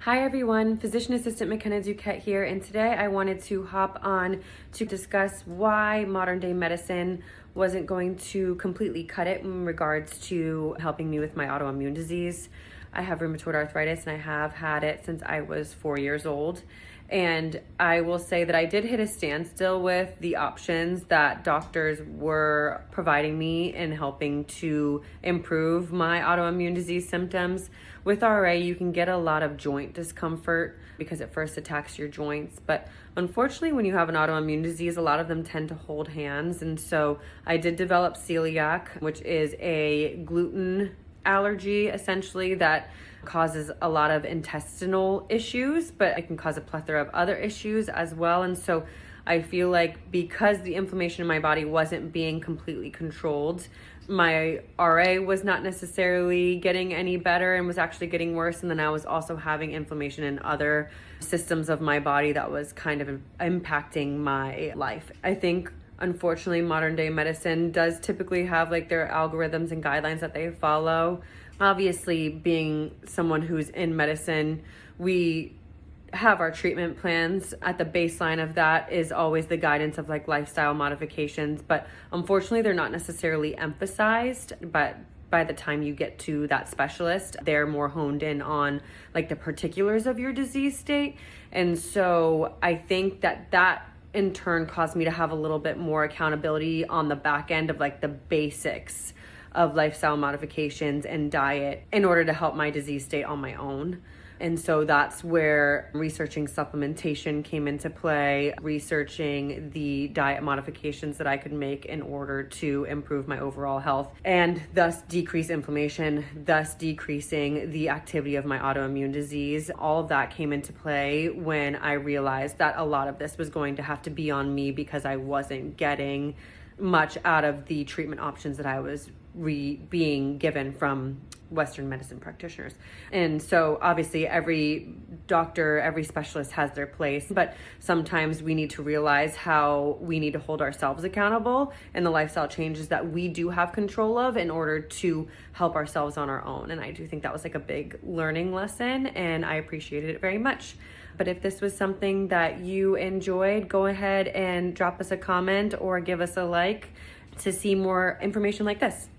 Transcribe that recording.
Hi everyone, Physician Assistant McKenna Duquette here, and today I wanted to hop on to discuss why modern day medicine wasn't going to completely cut it in regards to helping me with my autoimmune disease. I have rheumatoid arthritis and I have had it since I was 4 years old. And I will say that I did hit a standstill with the options that doctors were providing me in helping to improve my autoimmune disease symptoms. With RA, you can get a lot of joint discomfort because it first attacks your joints. But unfortunately, when you have an autoimmune disease, a lot of them tend to hold hands. And so I did develop celiac, which is a gluten allergy essentially that causes a lot of intestinal issues, but it can cause a plethora of other issues as well. And so I feel like because the inflammation in my body wasn't being completely controlled, my RA was not necessarily getting any better and was actually getting worse. And then I was also having inflammation in other systems of my body that was kind of impacting my life. I think unfortunately, modern day medicine does typically have like their algorithms and guidelines that they follow. Obviously, being someone who's in medicine, we have our treatment plans. At the baseline of that is always the guidance of like lifestyle modifications, but unfortunately, they're not necessarily emphasized. But by the time you get to that specialist, they're more honed in on like the particulars of your disease state. And so I think that in turn caused me to have a little bit more accountability on the back end of like the basics of lifestyle modifications and diet in order to help my disease state on my own. And so that's where researching supplementation came into play, researching the diet modifications that I could make in order to improve my overall health and thus decrease inflammation, thus decreasing the activity of my autoimmune disease. All of that came into play when I realized that a lot of this was going to have to be on me because I wasn't getting much out of the treatment options that I was being given from Western medicine practitioners. And so obviously every doctor, every specialist has their place, but sometimes we need to realize how we need to hold ourselves accountable and the lifestyle changes that we do have control of in order to help ourselves on our own. And I do think that was like a big learning lesson and I appreciated it very much. But if this was something that you enjoyed, go ahead and drop us a comment or give us a like to see more information like this.